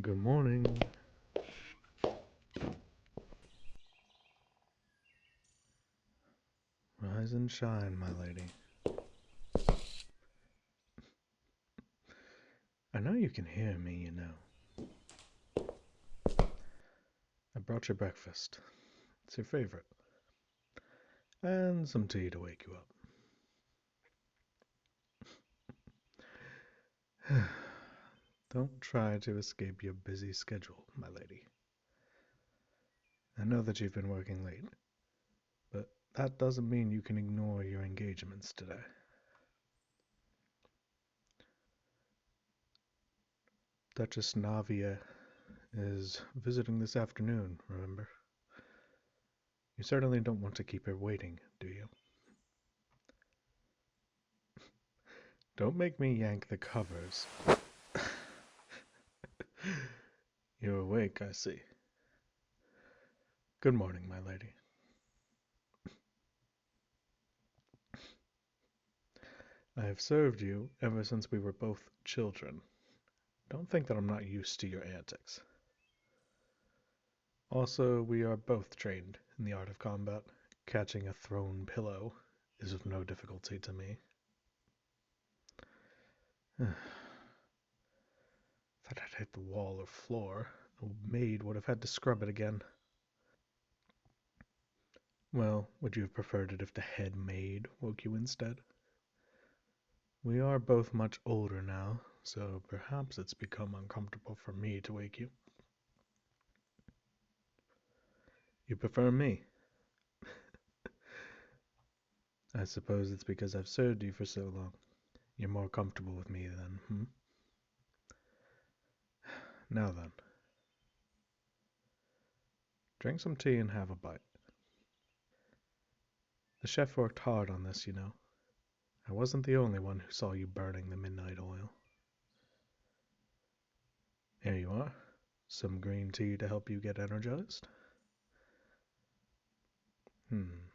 Good morning. Rise and shine, my lady. I know you can hear me, you know. I brought you breakfast. It's your favorite. And some tea to wake you up. Don't try to escape your busy schedule, my lady. I know that you've been working late, but that doesn't mean you can ignore your engagements today. Duchess Navia is visiting this afternoon, remember? You certainly don't want to keep her waiting, do you? Don't make me yank the covers. You're awake, I see. Good morning, my lady. I have served you ever since we were both children. Don't think that I'm not used to your antics. Also, we are both trained in the art of combat. Catching a thrown pillow is of no difficulty to me. If that had hit the wall or floor, a maid would have had to scrub it again. Well, would you have preferred it if the head maid woke you instead? We are both much older now, so perhaps it's become uncomfortable for me to wake you. You prefer me? I suppose it's because I've served you for so long. You're more comfortable with me then, hmm? Now then, drink some tea and have a bite. The chef worked hard on this, you know. I wasn't the only one who saw you burning the midnight oil. Here you are. Some green tea to help you get energized. Hmm.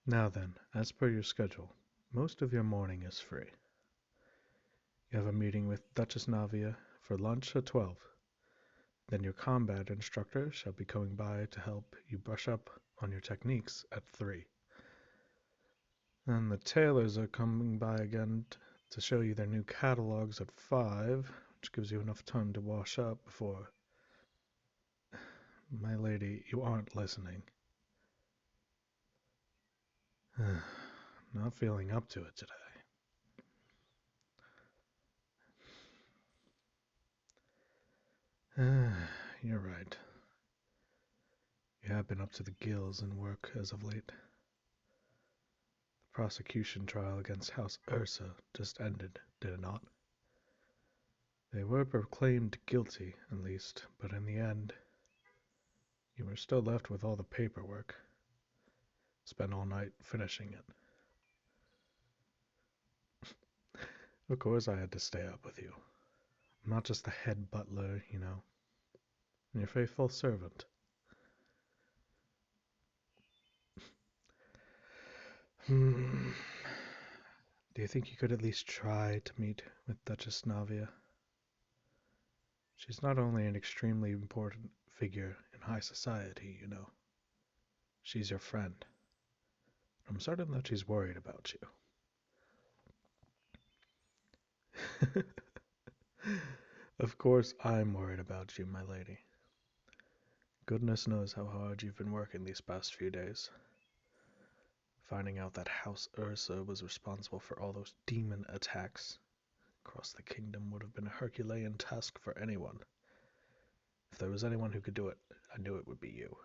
Now then, as per your schedule, most of your morning is free. You have a meeting with Duchess Navia for lunch at 12. Then your combat instructor shall be coming by to help you brush up on your techniques at 3. And the tailors are coming by again to show you their new catalogs at 5, which gives you enough time to wash up before... My lady, you aren't listening. Not feeling up to it today. You're right. You have been up to the gills in work as of late. The prosecution trial against House Ursa just ended, did it not? They were proclaimed guilty, at least, but in the end, you were still left with all the paperwork. Spent all night finishing it. Of course I had to stay up with you. I'm not just the head butler, you know. I'm your faithful servant. Hmm. Do you think you could at least try to meet with Duchess Navia? She's not only an extremely important figure in high society, you know. She's your friend. I'm certain that she's worried about you. Of course I'm worried about you, my lady. Goodness knows how hard you've been working these past few days. Finding out that House Ursa was responsible for all those demon attacks across the kingdom would have been a Herculean task for anyone. If there was anyone who could do it, I knew it would be you.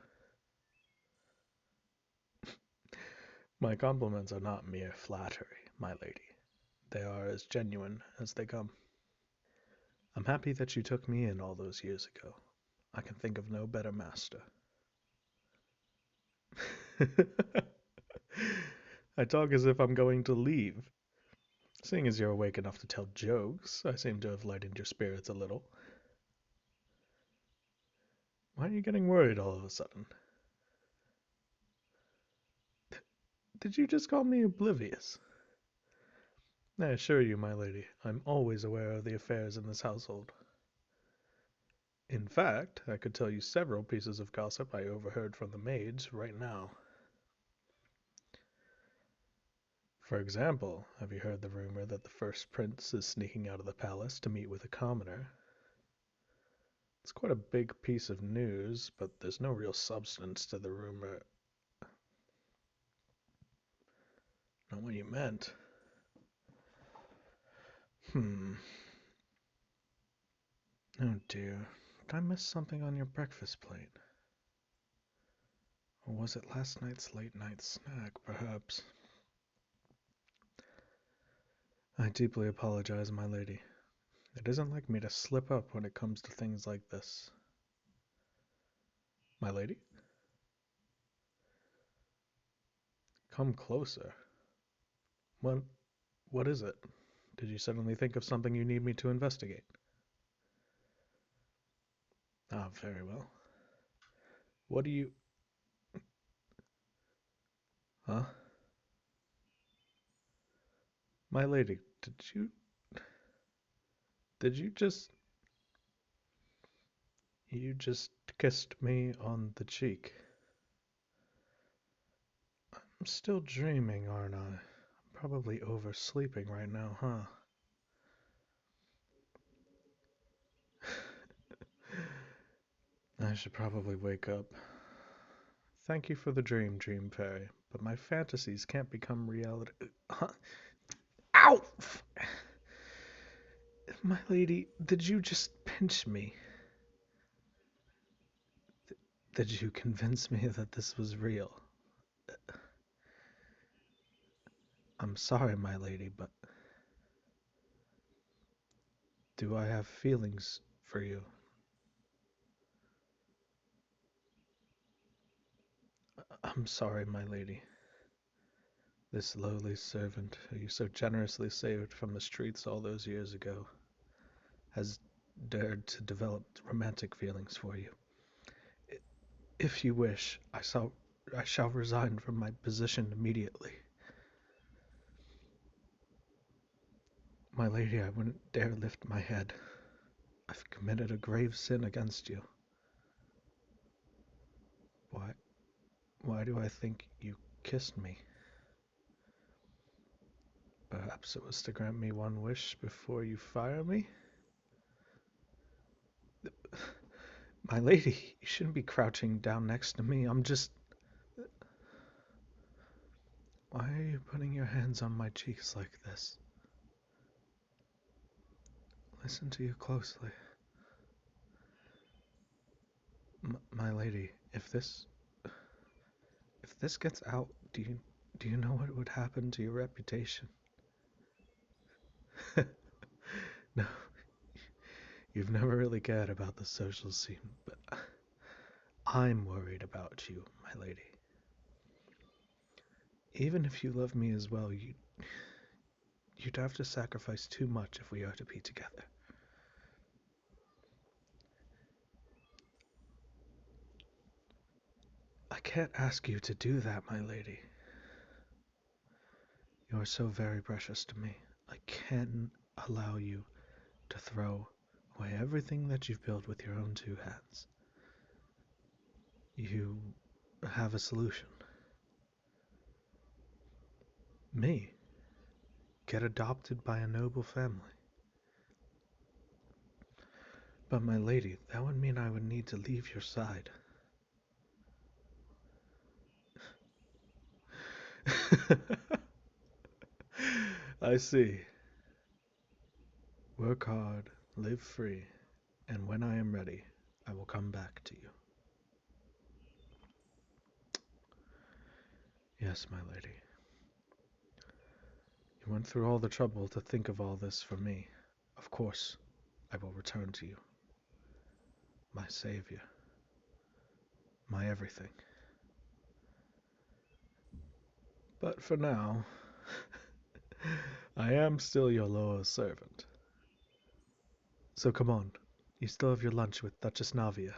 My compliments are not mere flattery, my lady. They are as genuine as they come. I'm happy that you took me in all those years ago. I can think of no better master. I talk as if I'm going to leave. Seeing as you're awake enough to tell jokes, I seem to have lightened your spirits a little. Why are you getting worried all of a sudden? Did you just call me oblivious? I assure you, my lady, I'm always aware of the affairs in this household. In fact, I could tell you several pieces of gossip I overheard from the maids right now. For example, have you heard the rumor that the first prince is sneaking out of the palace to meet with a commoner? It's quite a big piece of news, but there's no real substance to the rumor. Not what you meant. Hmm. Oh dear. Did I miss something on your breakfast plate? Or was it last night's late night snack, perhaps? I deeply apologize, my lady. It isn't like me to slip up when it comes to things like this. My lady? Come closer. What, what is it? Did you suddenly think of something you need me to investigate? Ah, very well. What do you... Huh? My lady, Did you just... You just kissed me on the cheek. I'm still dreaming, aren't I? I'm probably oversleeping right now, huh? I should probably wake up. Thank you for the dream, fairy, but my fantasies can't become reality. Huh? Ow! My lady, did you just pinch me? Did you convince me that this was real? I'm sorry, my lady, but do I have feelings for you? I'm sorry, my lady. This lowly servant, who you so generously saved from the streets all those years ago, has dared to develop romantic feelings for you. If you wish, I shall resign from my position immediately. My lady, I wouldn't dare lift my head. I've committed a grave sin against you. Why, why do I think you kissed me? Perhaps it was to grant me one wish before you fire me? My lady, you shouldn't be crouching down next to me. I'm just... Why are you putting your hands on my cheeks like this? Listen to you closely. My lady, if this gets out, do you know what would happen to your reputation? No, you've never really cared about the social scene, but I'm worried about you, my lady. Even if you love me as well, you'd have to sacrifice too much if we are to be together. I can't ask you to do that, my lady. You are so very precious to me. I can't allow you to throw away everything that you've built with your own two hands. You have a solution. Me. Get adopted by a noble family. But my lady, that would mean I would need to leave your side. I see. Work hard, live free, and when I am ready, I will come back to you. Yes, my lady. You went through all the trouble to think of all this for me. Of course, I will return to you. My savior. My everything. But for now, I am still your loyal servant. So come on, you still have your lunch with Duchess Navia.